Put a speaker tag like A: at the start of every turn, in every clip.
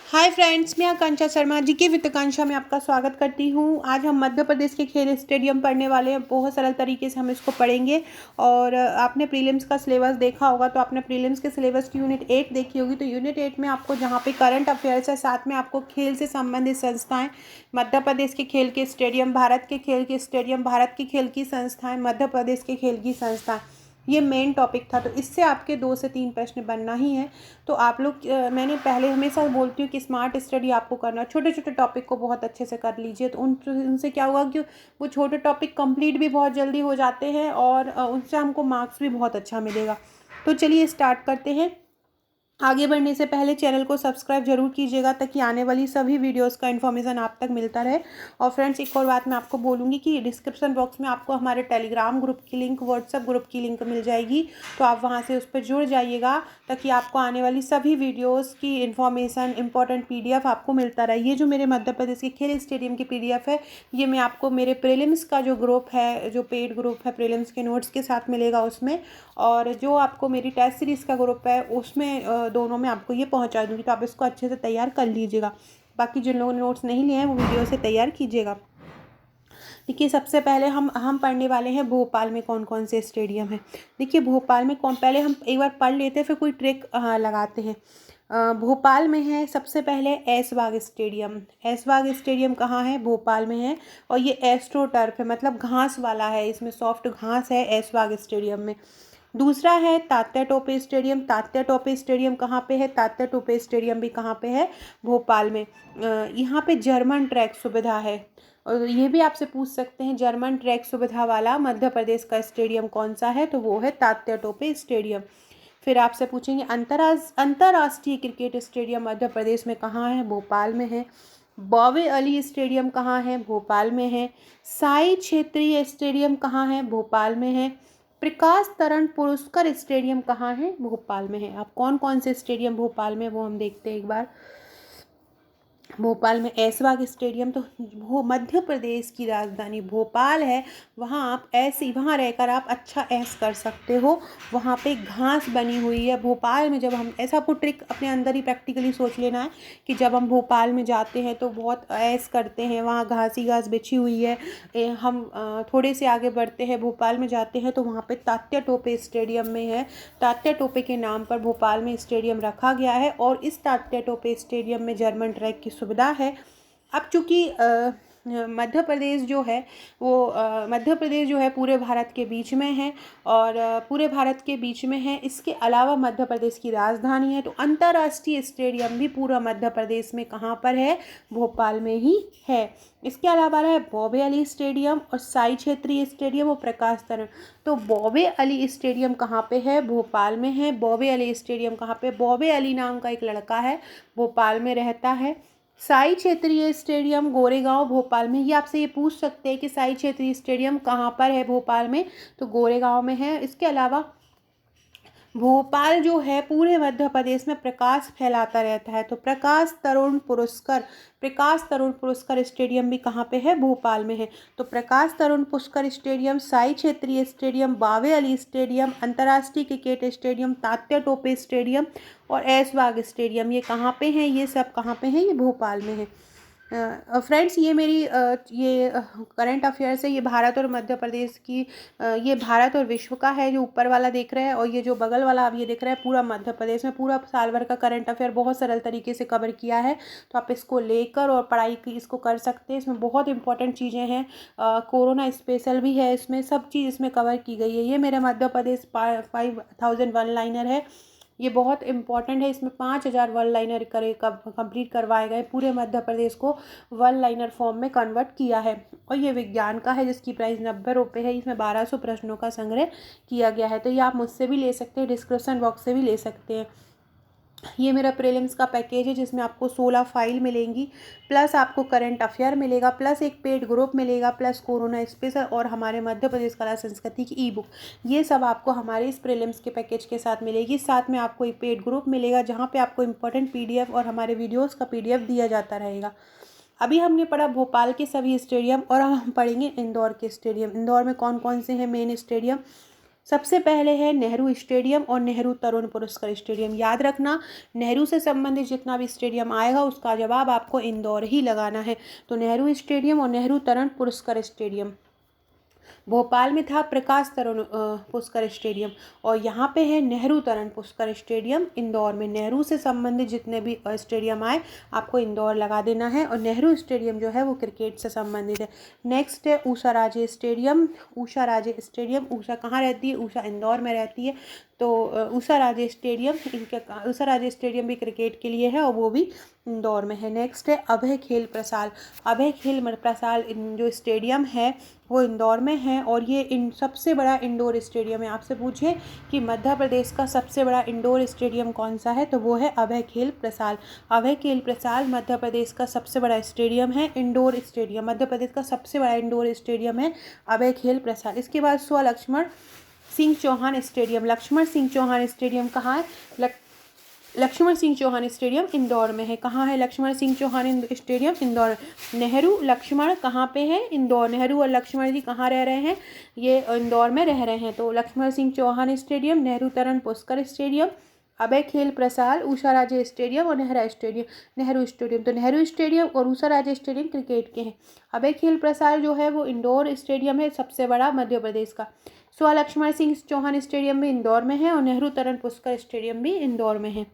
A: Hi friends, मैं आकांक्षा Sharma GK with आकांक्षा में आपका स्वागत करती हूँ। आज हम मध्य प्रदेश के खेल स्टेडियम पढ़ने वाले हैं। बहुत सरल तरीके से हम इसको पढ़ेंगे। और आपने प्रीलिम्स का सिलेबस देखा होगा, तो आपने प्रीलिम्स के सिलेबस की यूनिट 8 देखी होगी। तो यूनिट 8 में आपको जहाँ पे करंट अफेयर्स है, साथ में आपको खेल से संबंधित संस्थाएं, मध्य प्रदेश के खेल के स्टेडियम, भारत के खेल के स्टेडियम, भारत के खेल की संस्थाएं, मध्य प्रदेश के खेल की संस्थाएं, ये मेन टॉपिक था। तो इससे आपके 2 से 3 प्रश्न बनना ही है। तो आप लोग मैंने पहले हमेशा बोलती हूँ कि स्मार्ट स्टडी आपको करना, छोटे छोटे टॉपिक को बहुत अच्छे से कर लीजिए। तो उनसे क्या होगा कि वो छोटे टॉपिक कंप्लीट भी बहुत जल्दी हो जाते हैं और उनसे हमको मार्क्स भी बहुत अच्छा मिलेगा। तो चलिए स्टार्ट करते हैं। आगे बढ़ने से पहले चैनल को सब्सक्राइब जरूर कीजिएगा, ताकि आने वाली सभी वीडियोस का इन्फॉर्मेशन आप तक मिलता रहे। और फ्रेंड्स, एक और बात मैं आपको बोलूँगी कि डिस्क्रिप्शन बॉक्स में आपको हमारे टेलीग्राम ग्रुप की लिंक, व्हाट्सएप ग्रुप की लिंक मिल जाएगी। तो आप वहाँ से उस पर जुड़ जाइएगा, ताकि आपको आने वाली सभी वीडियोज़ की इन्फॉर्मेशन, इंपॉर्टेंट PDF आपको मिलता रहे। ये जो मेरे मध्य प्रदेश के खेल स्टेडियम की PDF है, ये मैं आपको मेरे प्रीलिम्स का जो ग्रुप है, जो पेड ग्रुप है, प्रीलिम्स के नोट्स के साथ मिलेगा उसमें। और जो आपको मेरी टेस्ट सीरीज़ का ग्रुप है, उसमें दोनों में आपको ये पहुंचा दूंगी। तो आप इसको अच्छे से तैयार कर लीजिएगा। बाकी जिन लोगों ने नोट्स नहीं लिए हैं, वो वीडियो से तैयार कीजिएगा। देखिए, सबसे पहले हम पढ़ने वाले हैं भोपाल में कौन कौन से स्टेडियम है। देखिए, भोपाल में कौन, पहले हम एक बार पढ़ लेते हैं, फिर कोई ट्रिक लगाते हैं। भोपाल में है सबसे पहले ऐशबाग स्टेडियम। ऐशबाग स्टेडियम कहाँ है? भोपाल में है। और ये एस्ट्रो टर्फ है, मतलब घास वाला है, इसमें सॉफ्ट घास है ऐशबाग स्टेडियम में। दूसरा है तात्या टोपे स्टेडियम। तात्या टोपे स्टेडियम कहाँ पे है? तात्या टोपे स्टेडियम भी कहाँ पे है? भोपाल में। यहाँ पे जर्मन ट्रैक सुविधा है। और ये भी आपसे पूछ सकते हैं, जर्मन ट्रैक सुविधा वाला मध्य प्रदेश का स्टेडियम कौन सा है? तो वो है तात्या टोपे स्टेडियम। फिर आपसे पूछेंगे अंतर्राष्ट्रीय क्रिकेट स्टेडियम मध्य प्रदेश में कहाँ है? भोपाल में है। बॉबे अली स्टेडियम कहाँ है? भोपाल में है। साई क्षेत्रीय स्टेडियम कहाँ है? भोपाल में है। प्रकाश तरण पुरस्कार स्टेडियम कहाँ है? भोपाल में है। अब कौन कौन से स्टेडियम भोपाल में, वो हम देखते हैं एक बार। भोपाल में ऐशबाग स्टेडियम, तो वो मध्य प्रदेश की राजधानी भोपाल है, वहाँ आप ऐसे वहाँ रहकर आप अच्छा ऐश कर सकते हो। वहाँ पे घास बनी हुई है भोपाल में। जब हम ऐसा, आपको ट्रिक अपने अंदर ही प्रैक्टिकली सोच लेना है कि जब हम भोपाल में जाते हैं तो बहुत ऐश करते हैं, वहाँ घास ही घास बिछी हुई है। हम थोड़े से आगे बढ़ते हैं, भोपाल में जाते हैं, तो वहाँ पे तात्या टोपे स्टेडियम में है। तात्या टोपे के नाम पर भोपाल में स्टेडियम रखा गया है। और इस तात्या टोपे स्टेडियम में जर्मन ट्रैक की सुविधा है। अब चूँकि मध्य प्रदेश जो है वो मध्य प्रदेश जो है पूरे भारत के बीच में है। और पूरे भारत के बीच में है, इसके अलावा मध्य प्रदेश की राजधानी है। तो अंतर्राष्ट्रीय स्टेडियम भी पूरा मध्य प्रदेश में कहाँ पर है? भोपाल में ही है। इसके अलावा है बॉबे अली स्टेडियम और साई क्षेत्रीय स्टेडियम और प्रकाश तरण। तो बॉबे अली स्टेडियम कहाँ पे है? भोपाल में है। बॉबे अली स्टेडियम कहाँ पे? बॉबे अली नाम का एक लड़का है, भोपाल में रहता है। साई क्षेत्रीय स्टेडियम गोरेगांव भोपाल में। ये आपसे ये पूछ सकते हैं कि साई क्षेत्रीय स्टेडियम कहाँ पर है भोपाल में? तो गोरेगांव में है। इसके अलावा भोपाल जो है पूरे मध्य प्रदेश में प्रकाश फैलाता रहता है। तो प्रकाश तरुण पुरस्कार स्टेडियम भी कहाँ पे है? भोपाल में है। तो प्रकाश तरुण पुरस्कार स्टेडियम, साई क्षेत्रीय स्टेडियम, बावे अली स्टेडियम, अंतर्राष्ट्रीय cricket stadium, Tatya Tope stadium और ऐशबाग स्टेडियम, ये कहाँ पे हैं? ये सब कहाँ पे हैं? ये भोपाल में है। फ्रेंड्स, ये मेरी ये करंट अफेयर्स है। ये भारत और मध्य प्रदेश की ये भारत और विश्व का है, जो ऊपर वाला देख रहे हैं। और ये जो बगल वाला आप ये देख रहे हैं, पूरा मध्य प्रदेश में पूरा साल भर का करंट अफेयर बहुत सरल तरीके से कवर किया है। तो आप इसको लेकर और पढ़ाई की इसको कर सकते हैं। इसमें बहुत इंपॉर्टेंट चीज़ें हैं। कोरोना स्पेशल भी है, इसमें सब चीज़ इसमें कवर की गई है। ये मेरा मध्य प्रदेश 5000 वन लाइनर है। ये बहुत इंपॉर्टेंट है। इसमें 5000 वन लाइनर कंप्लीट करवाए गए। पूरे मध्य प्रदेश को वन लाइनर फॉर्म में कन्वर्ट किया है। और ये विज्ञान का है, जिसकी प्राइस 90 रुपये है। इसमें 1200 प्रश्नों का संग्रह किया गया है। तो ये आप मुझसे भी ले सकते हैं, डिस्क्रिप्शन बॉक्स से भी ले सकते हैं। ये मेरा प्रीलिम्स का पैकेज है, जिसमें आपको 16 फाइल मिलेंगी, प्लस आपको करंट अफेयर मिलेगा, प्लस एक पेड ग्रुप मिलेगा, प्लस कोरोना स्पेशल और हमारे मध्य प्रदेश कला संस्कृति की ई बुक। ये सब आपको हमारे इस प्रीलिम्स के पैकेज के साथ मिलेगी। साथ में आपको एक पेड ग्रुप मिलेगा, जहाँ पे आपको इंपॉर्टेंट PDF और हमारे वीडियोज़ का PDF दिया जाता रहेगा। अभी हमने पढ़ा भोपाल के सभी स्टेडियम, और अब हम पढ़ेंगे इंदौर के स्टेडियम। इंदौर में कौन कौन से हैं मेन स्टेडियम? सबसे पहले है नेहरू स्टेडियम और नेहरू तरुण पुरस्कार स्टेडियम। याद रखना, नेहरू से संबंधित जितना भी स्टेडियम आएगा उसका जवाब आपको इंदौर ही लगाना है। तो नेहरू स्टेडियम और नेहरू तरुण पुरस्कार स्टेडियम। भोपाल में था प्रकाश तरुण पुष्कर स्टेडियम, और यहाँ पे है नेहरू तरुण पुष्कर स्टेडियम इंदौर में। नेहरू से संबंधित जितने भी स्टेडियम आए आपको इंदौर लगा देना है, और नेहरू स्टेडियम जो है वो क्रिकेट से संबंधित है। नेक्स्ट है ऊषा राजे स्टेडियम। ऊषा राजे स्टेडियम, ऊषा कहाँ रहती है? ऊषा इंदौर में रहती है। तो ऊषा राजे स्टेडियम, ऊषा राजे स्टेडियम भी क्रिकेट के लिए है और वो भी इंदौर में है। नेक्स्ट है अभय खेल प्रसाद। अभय खेल प्रसाद जो स्टेडियम है वो इंदौर में है, और ये सबसे बड़ा इंडोर स्टेडियम है। आपसे पूछे कि मध्य प्रदेश का सबसे बड़ा इंडोर स्टेडियम कौन सा है, तो वो है अभय खेल प्रसाद। अभय खेल प्रसाद मध्य प्रदेश का सबसे बड़ा स्टेडियम है, इंडोर स्टेडियम। मध्य प्रदेश का सबसे बड़ा इंडोर स्टेडियम है अभय खेल प्रसाद। इसके बाद स्व लक्ष्मण सिंह चौहान स्टेडियम। लक्ष्मण सिंह चौहान स्टेडियम कहाँ है? लक्ष्मण सिंह चौहान स्टेडियम इंदौर में है। कहाँ है लक्ष्मण सिंह चौहान स्टेडियम? इंदौर। नेहरू लक्ष्मण कहाँ पे है? इंदौर। नेहरू और लक्ष्मण जी कहाँ रह रहे हैं? ये इंदौर में रह रहे हैं। तो लक्ष्मण सिंह चौहान स्टेडियम, नेहरू तरुण पुष्कर स्टेडियम, अभय खेल प्रसाद, ऊषा राजे स्टेडियम और नेहरू स्टेडियम। तो नेहरू स्टेडियम और ऊषा राजे स्टेडियम क्रिकेट के हैं। अभय खेल प्रसाद जो है वो इंडोर स्टेडियम है, सबसे बड़ा मध्य प्रदेश का। स्व लक्ष्मण सिंह चौहान स्टेडियम भी इंदौर में है, और नेहरू तरुण पुष्कर स्टेडियम भी इंदौर में है।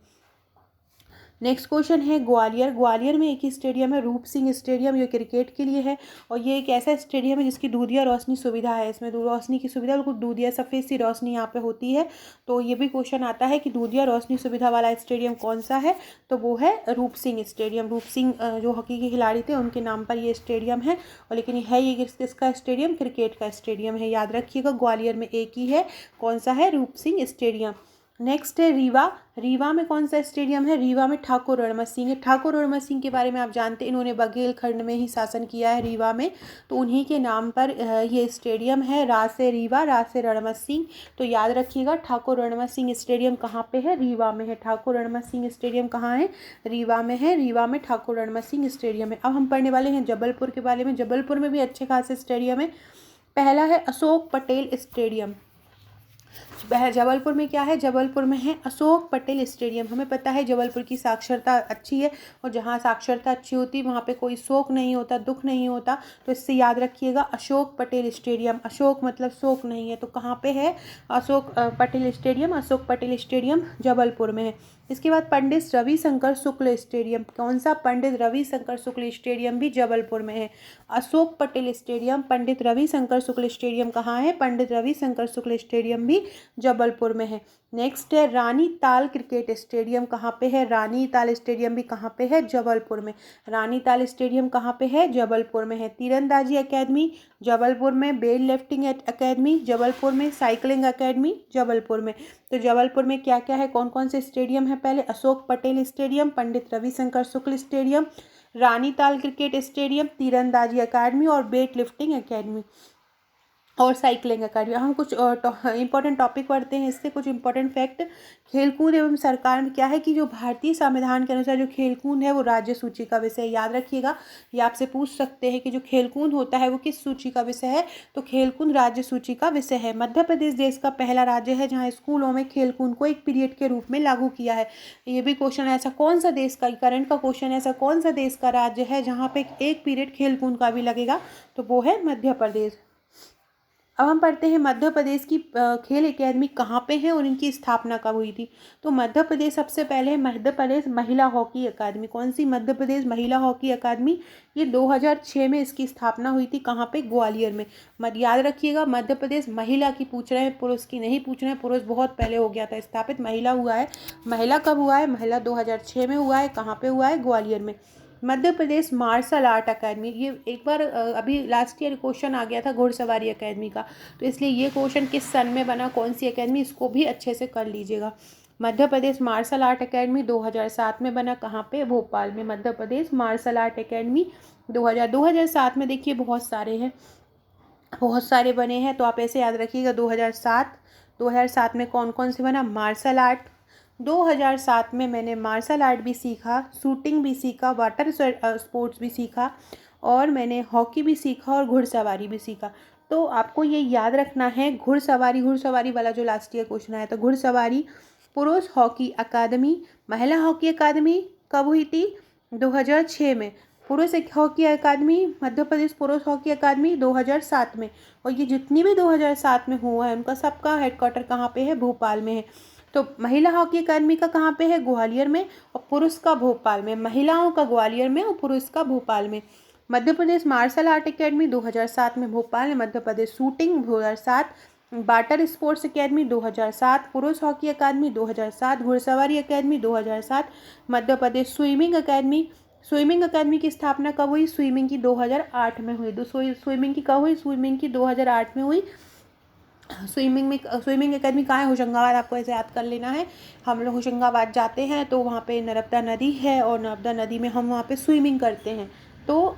A: नेक्स्ट क्वेश्चन है ग्वालियर। ग्वालियर में एक ही स्टेडियम है, रूप सिंह स्टेडियम, जो क्रिकेट के लिए है, और ये एक ऐसा स्टेडियम है जिसकी दूधिया रोशनी सुविधा है। इसमें रोशनी की सुविधा, बिल्कुल दूधिया सफ़ेद सी रोशनी यहाँ पे होती है। तो ये भी क्वेश्चन आता है कि दूधिया रोशनी सुविधा वाला स्टेडियम कौन सा है, तो वो है रूप सिंह स्टेडियम। रूप सिंह जो हॉकी के खिलाड़ी थे उनके नाम पर ये स्टेडियम है, और लेकिन है ये किसका स्टेडियम? क्रिकेट का स्टेडियम है। याद रखिएगा, ग्वालियर में एक ही है, कौन सा है? रूप सिंह स्टेडियम। नेक्स्ट है रीवा। रीवा में कौन सा स्टेडियम है? रीवा में ठाकुर रणमत सिंह है। ठाकुर रणमत सिंह के बारे में आप जानते हैं, इन्होंने बघेलखंड में ही शासन किया है रीवा में, तो उन्हीं के नाम पर ये स्टेडियम है। रा से रीवा, रा से रणमत सिंह। तो याद रखिएगा, ठाकुर रणमत सिंह स्टेडियम कहाँ पे है? रीवा में है। ठाकुर रणमत सिंह स्टेडियम कहाँ है? रीवा में है। रीवा में ठाकुर रणमत सिंह स्टेडियम है। अब हम पढ़ने वाले हैं जबलपुर के बारे में। जबलपुर में भी अच्छे खासे स्टेडियम है। पहला है अशोक पटेल स्टेडियम। जबलपुर में क्या है? जबलपुर में है अशोक पटेल स्टेडियम। हमें पता है जबलपुर की साक्षरता अच्छी है, और जहाँ साक्षरता अच्छी होती है वहाँ पे कोई शोक नहीं होता, दुख नहीं होता। तो इससे याद रखिएगा अशोक पटेल स्टेडियम। अशोक मतलब शोक नहीं है, तो कहाँ पे है? अशोक पटेल स्टेडियम। अशोक पटेल स्टेडियम जबलपुर में है। इसके बाद पंडित रविशंकर शुक्ल स्टेडियम। कौन सा? पंडित रविशंकर शुक्ल स्टेडियम भी जबलपुर में है। अशोक पटेल स्टेडियम, पंडित रविशंकर शुक्ल स्टेडियम कहाँ है? पंडित रविशंकर शुक्ल स्टेडियम भी जबलपुर में है। नेक्स्ट है रानी ताल क्रिकेट स्टेडियम। कहाँ पे है? रानी ताल स्टेडियम भी कहाँ पे है? जबलपुर में। रानी ताल स्टेडियम कहाँ पे है? जबलपुर में है। तीरंदाजी अकेडमी जबलपुर में। वेट लिफ्टिंग अकेडमी जबलपुर में। साइकिलिंग अकेडमी जबलपुर में। तो जबलपुर में क्या क्या है, कौन कौन से स्टेडियम है? पहले अशोक पटेल स्टेडियम, पंडित रविशंकर शुक्ल स्टेडियम, रानी ताल क्रिकेट स्टेडियम, तीरंदाजी अकेडमी और वेट लिफ्टिंग अकेडमी और साइकिलिंग अकेडमी। हम कुछ इंपॉर्टेंट टॉपिक पढ़ते हैं, इससे कुछ इंपॉर्टेंट फैक्ट। खेलकूद एवं सरकार में क्या है कि जो भारतीय संविधान के अनुसार जो खेलकूद है वो राज्य सूची का विषय। याद रखिएगा, ये आपसे पूछ सकते हैं कि जो खेलकूद होता है वो किस सूची का विषय है, तो खेलकूद राज्य सूची का विषय है। मध्य प्रदेश देश का पहला राज्य है जहाँ स्कूलों में खेलकूद को एक पीरियड के रूप में लागू किया है। ये भी क्वेश्चन ऐसा कौन सा देश का, करंट का क्वेश्चन, ऐसा कौन सा देश का राज्य है जहाँ पे एक पीरियड खेलकूद का भी लगेगा, तो वो है मध्य प्रदेश। अब हम पढ़ते हैं मध्य प्रदेश की खेल एकेडमी कहाँ पे है और इनकी स्थापना कब हुई थी। तो मध्य प्रदेश सबसे पहले है मध्य प्रदेश महिला हॉकी अकादमी। कौन सी? मध्य प्रदेश महिला हॉकी अकादमी। ये 2006 में इसकी स्थापना हुई थी। कहाँ पे? ग्वालियर में। याद रखिएगा, मध्य प्रदेश महिला की पूछ रहे हैं, पुरुष की नहीं पूछ रहे हैं। पुरुष बहुत पहले हो गया था स्थापित, महिला हुआ है। महिला कब हुआ है? महिला 2006 में हुआ है। कहाँ पे हुआ है? ग्वालियर में। मध्य प्रदेश मार्शल आर्ट अकेडमी, ये एक बार अभी लास्ट ईयर क्वेश्चन आ गया था घुड़सवारी अकेडमी का, तो इसलिए ये क्वेश्चन किस सन में बना, कौन सी अकेडमी, इसको भी अच्छे से कर लीजिएगा। Madhya Pradesh martial art academy 2007 में बना। कहाँ पे? भोपाल में। मध्य प्रदेश मार्शल आर्ट अकेडमी 2007 में। देखिए बहुत सारे हैं, बहुत सारे बने हैं, तो आप ऐसे याद रखिएगा 2007 में कौन कौन से बना? Martial art. 2007 में मैंने मार्शल आर्ट भी सीखा, शूटिंग भी सीखा, वाटर स्पोर्ट्स भी सीखा, और मैंने हॉकी भी सीखा और घुड़सवारी भी सीखा। तो आपको ये याद रखना है। घुड़सवारी वाला जो लास्ट ईयर क्वेश्चन आया था, घुड़सवारी पुरुष हॉकी अकादमी, महिला हॉकी अकादमी कब हुई थी? 2006 में। पुरुष हॉकी अकादमी, मध्य प्रदेश पुरुष हॉकी अकादमी 2007 में। और ये जितनी भी 2007 में हुआ है उनका सबका हेडक्वार्टर कहाँ पे है? भोपाल में है। तो महिला हॉकी अकादमी का कहाँ पे है? ग्वालियर में। और पुरुष का भोपाल में। महिलाओं का ग्वालियर में और पुरुष का भोपाल में। मध्य प्रदेश मार्शल आर्ट अकेडमी 2007 में भोपाल में। मध्य प्रदेश शूटिंग 2007, बाटर स्पोर्ट्स अकेडमी 2007, पुरुष हॉकी अकादमी 2007, घुड़सवारी अकेडमी 2007, मध्य प्रदेश स्विमिंग अकादमी की स्थापना कब हुई? स्विमिंग की 2008 में हुई। स्विमिंग की कब हुई? स्विमिंग की 2008 में हुई। स्विमिंग अकेडमी कहाँ है? होशंगाबाद। आपको ऐसे याद कर लेना है। हम लोग होशंगाबाद जाते हैं तो वहाँ पे नर्मदा नदी है और नर्मदा नदी में हम वहाँ पे स्विमिंग करते हैं। तो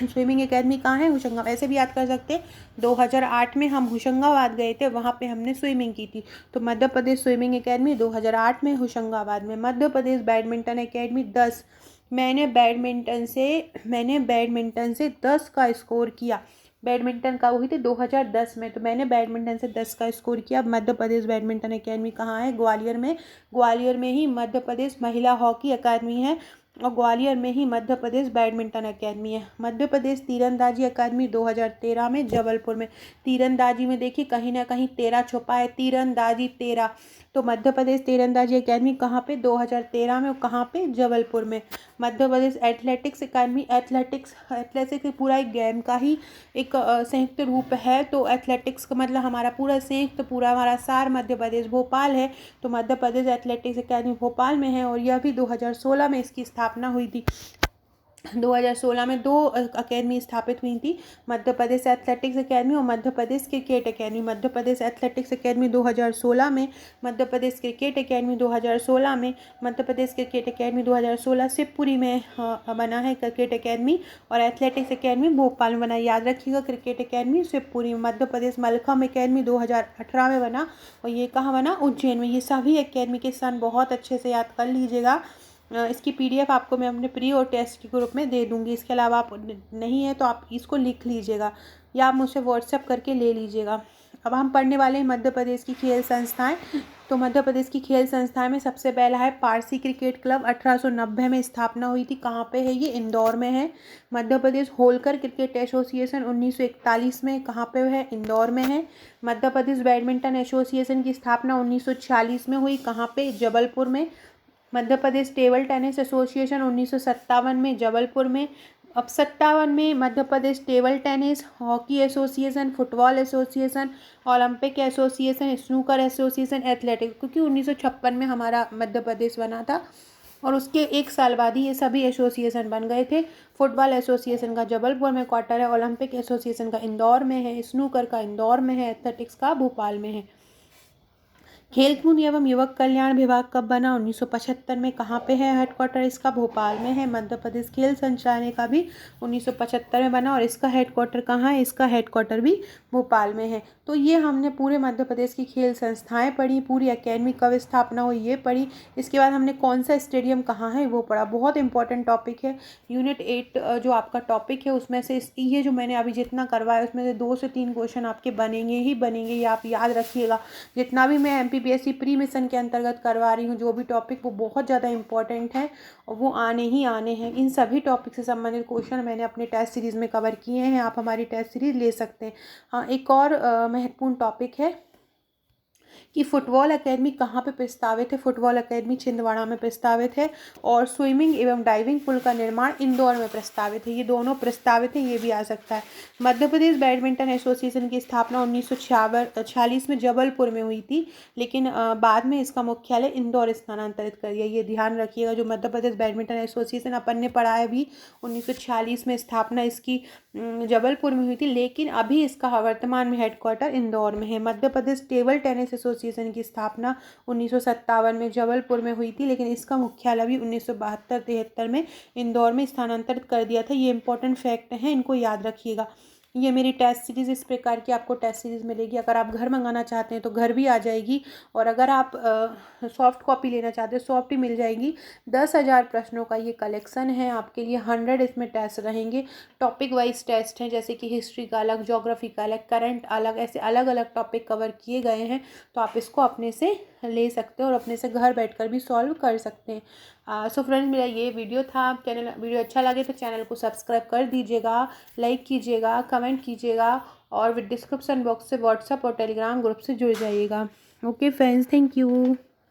A: स्विमिंग एकेडमी कहाँ है? होशंगाबाद। ऐसे भी याद कर सकते हैं। 2008 में हम होशंगाबाद गए थे, वहाँ पे हमने स्विमिंग की थी। तो मध्य प्रदेश स्विमिंग एकेडमी 2008 में होशंगाबाद में। मध्य प्रदेश बैडमिंटन एकेडमी 10। मैंने बैडमिंटन से 10 का स्कोर किया। बैडमिंटन कब हुई थी? 2010 में। तो मैंने बैडमिंटन से 10 का स्कोर किया। मध्य प्रदेश बैडमिंटन एकेडमी कहाँ है? ग्वालियर में। ग्वालियर में ही मध्य प्रदेश महिला हॉकी अकादमी है और ग्वालियर में ही मध्य प्रदेश बैडमिंटन एकेडमी है। मध्य प्रदेश तीरंदाजी अकादमी 2013 में जबलपुर में। तीरंदाजी में देखिए कहीं ना कहीं 13 छुपा है, तीरंदाजी 13। तो मध्य प्रदेश तीरंदाजी अकादमी कहाँ पे? 2013 में। और कहाँ पे? जबलपुर में। मध्य प्रदेश एथलेटिक्स अकादमी, एथलेटिक्स पूरा एक गेम का ही एक संयुक्त रूप है। तो एथलेटिक्स का मतलब हमारा पूरा हमारा सार मध्य प्रदेश भोपाल है। तो मध्य प्रदेश एथलेटिक्स अकादमी भोपाल में है और यह भी 2016 में इसकी स्थापना हुई थी। 2016 में 2 अकेडमी स्थापित हुई थी, मध्य प्रदेश एथलेटिक्स अकेडमी और Madhya Pradesh cricket academy. Madhya Pradesh athletics academy 2016 में, मध्य प्रदेश क्रिकेट अकेडमी 2016 में। मध्य प्रदेश क्रिकेट अकेडमी 2016 शिवपुरी में बना है क्रिकेट अकेडमी और एथलेटिक्स अकेडमी भोपाल में बना। याद रखिएगा, क्रिकेट अकेडमी शिवपुरी में। मध्य प्रदेश मलखम्ब अकेडमी 2018 में बना और ये कहाँ बना? उज्जैन में। ये सभी अकेडमी के सन बहुत अच्छे से याद कर लीजिएगा। इसकी पीडीएफ आपको मैं अपने प्री और टेस्ट के ग्रुप में दे दूँगी। इसके अलावा आप नहीं है तो आप इसको लिख लीजिएगा या आप मुझसे व्हाट्सएप करके ले लीजिएगा। अब हम पढ़ने वाले हैं मध्य प्रदेश की खेल संस्थाएं। तो मध्य प्रदेश की खेल संस्थाएं में सबसे पहला है पारसी क्रिकेट क्लब। 1890 में स्थापना हुई थी। कहाँ पे है ये? इंदौर में है। मध्य प्रदेश होलकर क्रिकेट एसोसिएशन 1941 में। कहाँ पे है? इंदौर में है। मध्य प्रदेश बैडमिंटन एसोसिएशन की स्थापना 1946 में हुई। कहाँ पे? जबलपुर में। Madhya Pradesh table tennis association 1957 में, जबलपुर में। अब 57 में Madhya Pradesh table tennis, hockey association, football association, Olympic association, snooker association, athletics, क्योंकि 1956 में हमारा मध्य प्रदेश बना था और उसके एक साल बाद ही ये सभी एसोसिएशन बन गए थे। फुटबॉल एसोसिएशन का जबलपुर में क्वार्टर है, ओलंपिक एसोसिएशन का इंदौर में है, स्नूकर का इंदौर में है, एथलेटिक्स का भोपाल में है। खेलकूद एवं युवक कल्याण विभाग कब बना? 1975 में। कहाँ पे है हेडक्वार्टर इसका? भोपाल में है। मध्य प्रदेश खेल संचालनालय का भी 1975 में बना और इसका हेडक्वार्टर कहाँ है? इसका हेडक्वार्टर भी भोपाल में है। तो ये हमने पूरे मध्य प्रदेश की खेल संस्थाएं पढ़ी, पूरी एकेडमी कब स्थापना हुई ये पढ़ी। इसके बाद हमने कौन सा स्टेडियम कहाँ है वो पढ़ा। बहुत इंपॉर्टेंट टॉपिक है। यूनिट 8 जो आपका टॉपिक है उसमें से ये जो मैंने अभी जितना करवाया उसमें से 2 से 3 क्वेश्चन आपके बनेंगे ही बनेंगे, ये आप याद रखिएगा। जितना भी मैं MPPSC प्री मिशन के अंतर्गत करवा रही हूँ जो भी टॉपिक, वो बहुत ज़्यादा इंपॉर्टेंट है और वो आने ही आने हैं। इन सभी टॉपिक से संबंधित क्वेश्चन मैंने अपने टेस्ट सीरीज़ में कवर किए हैं। आप हमारी टेस्ट सीरीज़ ले सकते हैं। हाँ, एक और महत्वपूर्ण टॉपिक है कि फुटबॉल एकेडमी कहाँ पे प्रस्तावित है। फुटबॉल एकेडमी छिंदवाड़ा में प्रस्तावित है और स्विमिंग एवं डाइविंग पूल का निर्माण इंदौर में प्रस्तावित है। ये दोनों प्रस्तावित हैं, ये भी आ सकता है। मध्य प्रदेश बैडमिंटन एसोसिएशन की स्थापना 1946 में जबलपुर में हुई थी, लेकिन बाद में इसका मुख्यालय इंदौर स्थानांतरित कर दिया। ये ध्यान रखिएगा। जो मध्य प्रदेश बैडमिंटन एसोसिएशन अपन ने पढ़ा है भी, 1946 में स्थापना इसकी जबलपुर में हुई थी, लेकिन अभी इसका वर्तमान में हेडक्वार्टर इंदौर में है। मध्य प्रदेश टेबल टेनिस एसोसिएशन की स्थापना 1957 में जबलपुर में हुई थी, लेकिन इसका मुख्यालय भी 1972-73 में इंदौर में स्थानांतरित कर दिया था। ये इंपॉर्टेंट फैक्ट हैं, इनको याद रखिएगा। ये मेरी टेस्ट सीरीज़ इस प्रकार की आपको टेस्ट सीरीज़ मिलेगी। अगर आप घर मंगाना चाहते हैं तो घर भी आ जाएगी, और अगर आप सॉफ्ट कॉपी लेना चाहते हैं सॉफ्ट ही मिल जाएगी। 10,000 प्रश्नों का ये कलेक्शन है आपके लिए। 100 इसमें टेस्ट रहेंगे। टॉपिक वाइज टेस्ट हैं, जैसे कि हिस्ट्री का अलग, ज्योग्राफी का अलग, करंट अलग, ऐसे अलग अलग टॉपिक कवर किए गए हैं। तो आप इसको अपने से ले सकते हो और अपने से घर बैठकर भी सॉल्व कर सकते हैं। सो फ्रेंड्स, मेरा ये वीडियो था। वीडियो अच्छा लगे तो चैनल को सब्सक्राइब कर दीजिएगा, लाइक कीजिएगा, कमेंट कीजिएगा, और डिस्क्रिप्शन बॉक्स से व्हाट्सएप और टेलीग्राम ग्रुप से जुड़ जाइएगा। Okay friends, thank you.